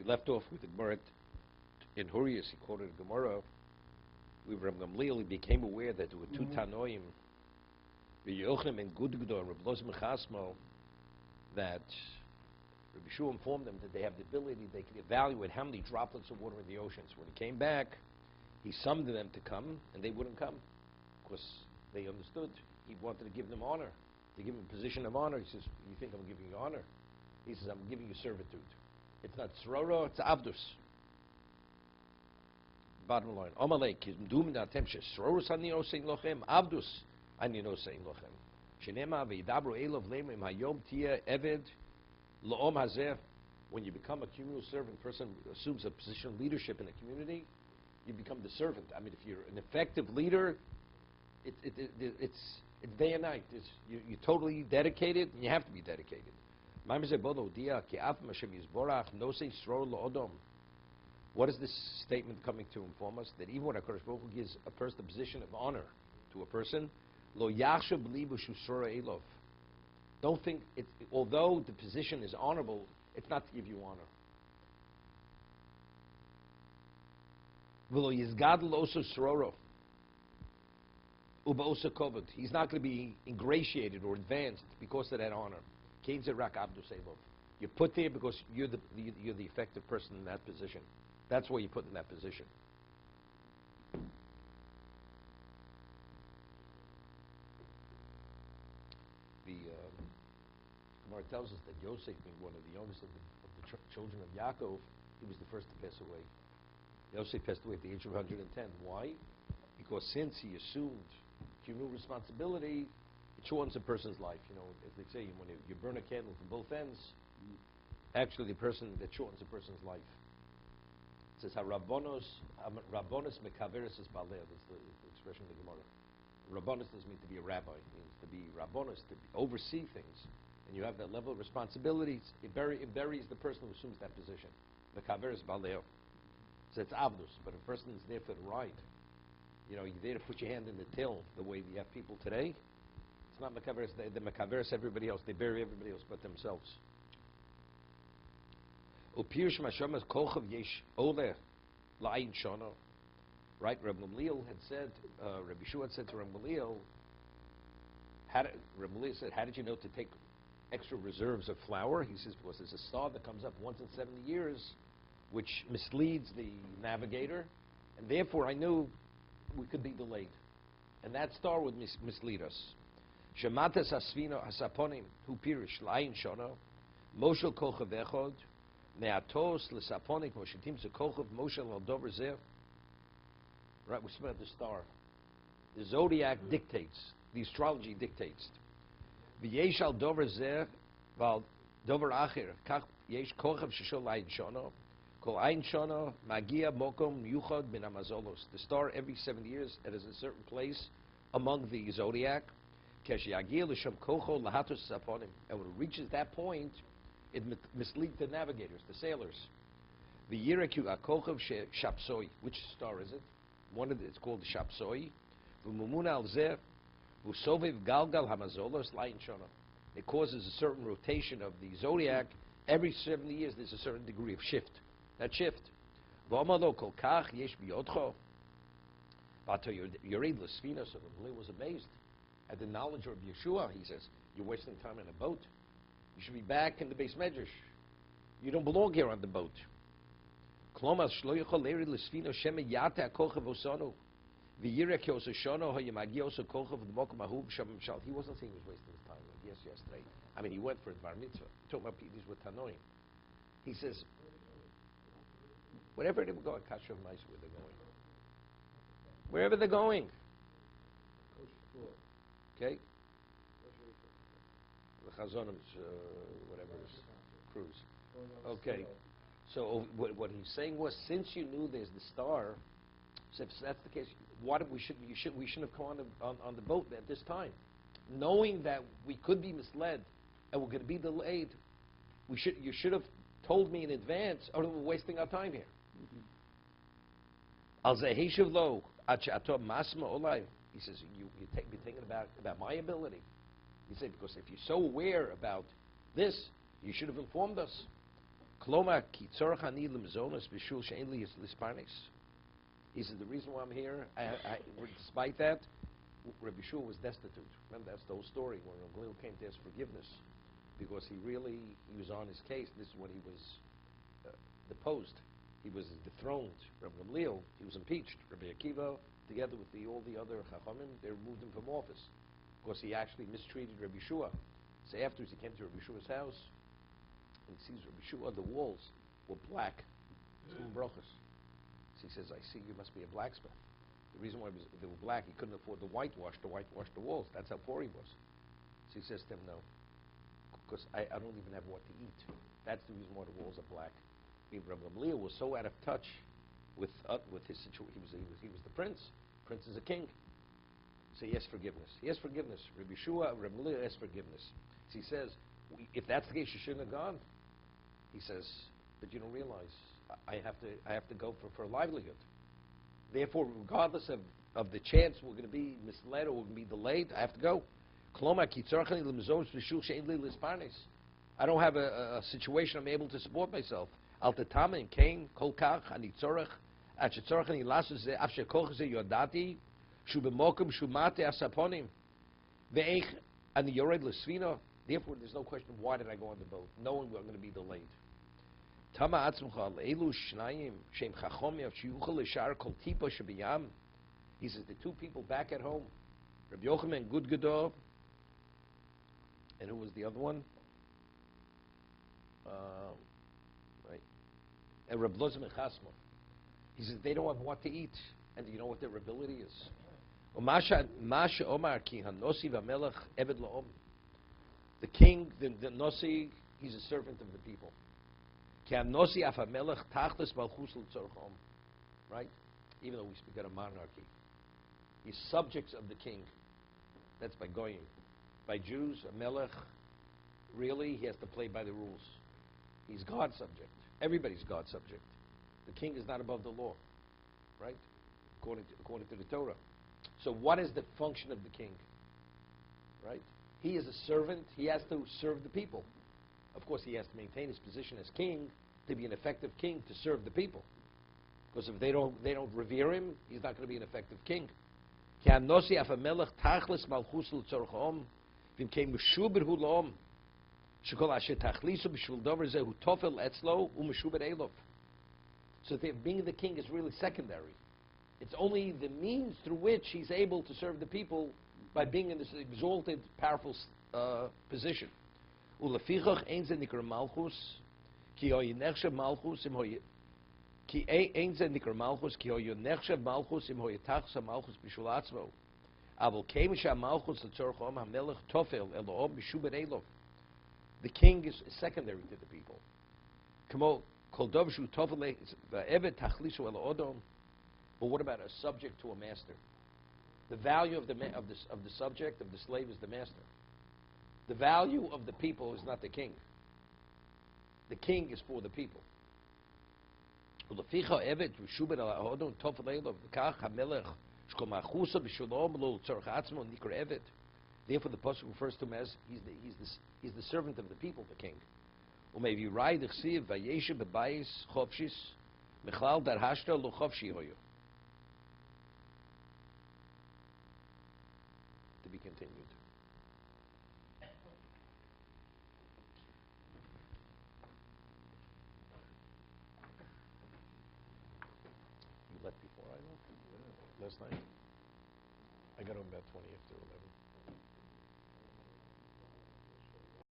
We left off with the Gemara in Hurrius. He quoted a Gemara. We were Gamliel. He became aware that there were two Tanoim, Rabbi Yochanan and Gudgdo and Rabbi Lozim Chasmo, that Rabbi Shua informed them that they have the ability, they could evaluate how many droplets of water in the oceans. When he came back, he summoned them to come, and they wouldn't come, because they understood. He wanted to give them honor, to give them a position of honor. He says, you think I'm giving you honor? He says, I'm giving you servitude. It's not tzroro, it's avdus. Bottom line, Amalek, Kizmdum Natem Shesroros Ani Osein Lochem, Avdus Ani Osein Lochem. Shenema Veidabro Elov Lemim Hayom Tia Eved Loom Hazeh. When you become a communal servant, person assumes a position of leadership in a community, you become the servant. I mean, if you're an effective leader, it's day and night. You're totally dedicated, and you have to be dedicated. What is this statement coming to inform us? That even when HaKadosh Baruch Hu gives a person the position of honor to a person, lo yachshav libu shusora elov. Don't think, although the position is honorable, it's not to give you honor. V'lo yizgadol oso sororo. Uba oso kovod. He's not going to be ingratiated or advanced because of that honor. Kein zerak abdus elov. You're put there because you're the effective person in that position. That's why you put in that position. The Gemara tells us that Yosef, being one of the youngest of the children of Yaakov, he was the first to pass away. Yosef passed away at the age of 110. Why? Because since he assumed communal responsibility, it shortens a person's life. You know, as they say, when you burn a candle from both ends, actually the person that shortens a person's life. It says, Rabbonos mekaveres es baleh. That's the expression of the Gemara. Rabbonos doesn't mean to be a rabbi. It means to be rabbonos, to oversee things. And you have that level of responsibility. It buries the person who assumes that position. Mekaveres baleh. So it's avdus, but a person is there for the ride. You know, you're there to put your hand in the till, the way you have people today. It's not mekaveres. They mekaveres everybody else. They bury everybody else but themselves. Upirsh mashamas kolchav yesh oleh la'ayin shono. Right, Reb Gamliel had said, Rabbi Shua had said to Reb Gamliel, Reb Gamliel said, how did you know to take extra reserves of flour? He says, because there's a star that comes up once in 70 years, which misleads the navigator, and therefore I knew we could be delayed. And that star would mislead us. Shematas hasvino hasaponim hu pirish la'ayin shono, moshel kolchav echod, neatos l'saponik moshetim zekolchav moshel al dover zeh. Right, we spoke about the star. The zodiac dictates. The astrology dictates. V'yesh al dover zeh val dover acher kach yesh kolchav sheshol la'ayin shono. Kol ayin shono magia mokom yuchad min amazolos. The star every 70 years it is a certain place among the zodiac. Kesh yagil l'shem kolcho lahatos saponim. And when it reaches that point, it misleads the navigators, the sailors. The Yiraku Akochav Shapsoi. Which star is it? It's called the Shapsoi. V'mumuna al zeh v'soviv galgal hamazolos la'in shona. It causes a certain rotation of the zodiac. Every 70 years, there's a certain degree of shift. That shift. V'amalo kol kach yesh biyotcho. Vato yored l'sfina. So the Malay was amazed at the knowledge of Yeshua. He says, "You're wasting time in a boat. You should be back in the base medrash. You don't belong here on the boat." He wasn't saying he was wasting his time, like yesterday. I mean, he went for a bar mitzvah. Talking about these with Tanoim. He says, wherever they were going, Kashav nice where they're going. Wherever they're going. Okay? The Chazonim's, whatever it is, cruise. Okay. So what he's saying was, since you knew there's the star, so if that's the case, we shouldn't have come on the boat at this time, knowing that we could be misled and we're going to be delayed. You should have told me in advance, or we're wasting our time here. Al zeheshiv lo achato masma olay. He says you be thinking about my ability. He said, because if you're so aware about this, you should have informed us. Kloma ki tzorach ani lemzonos b'shul she'en li lisparnes. He says, the reason why I'm here, despite that, Rabbi Shua was destitute. Remember, that's the whole story when Rabbi came to ask forgiveness, because he was on his case. This is when he was deposed. He was dethroned. Rabbi Gamliel, he was impeached. Rabbi Akiva, together with all the other Chachamim, they removed him from office because he actually mistreated Rabbi Shua. So afterwards, he came to Rabbi Shua's house, and he sees Rabbi Shua, the walls were black. Two brachas. So he says, I see you must be a blacksmith. The reason why they were black, he couldn't afford to whitewash the walls. That's how poor he was. So he says to him, no, because I don't even have what to eat. That's the reason why the walls are black. I mean, Rabbi Gamliel was so out of touch with his situation. He was the prince. Prince is a king. So he asked forgiveness. Rabbi Shua, Rabbi Gamliel asked forgiveness. So he says, if that's the case, you shouldn't have gone. He says, but you don't realize, I have to go for a livelihood. Therefore, regardless of the chance we're going to be misled or we're going to be delayed, I have to go. I don't have a situation I'm able to support myself. Therefore, there's no question, why did I go on the boat, knowing we're going to be delayed. He says, the two people back at home, Rabbi Yochanan Good Gadol, and who was the other one? Right. And Rabbi Lozim and Chasma. He says, they don't have what to eat. And do you know what their ability is? The king, the Nosi, he's a servant of the people. Right? Even though we speak of a monarchy. He's subjects of the king. That's by Goyim. By Jews, a melech, really, he has to play by the rules. He's God's subject. Everybody's God's subject. The king is not above the law. Right? According to the Torah. So what is the function of the king? Right? He is a servant. He has to serve the people. Of course, he has to maintain his position as king to be an effective king to serve the people. Because if they don't revere him, he's not going to be an effective king. So being the king is really secondary. It's only the means through which he's able to serve the people by being in this exalted, powerful position. Ulefichach ein ze nikra malchus, ki hoye nechshav malchus im hoye ki ein ze nikra malchus, ki hoye nechshav malchus im hoye tachsa malchus b'shul atzmo. Aval keim sha malchus l'tzorch om hamelech tofel elohom b'shu b'reilov. The king is secondary to the people. Kamo kol dov shu tofel ve'eved tachlisu elohodom. But what about a subject to a master? The value of the subject, of the slave, is the master. The value of the people is not the king. The king is for the people. Therefore, the pasuk refers to him as he's the servant of the people, the king. To be continued. You left before I left last night. I got home about 20 after 11.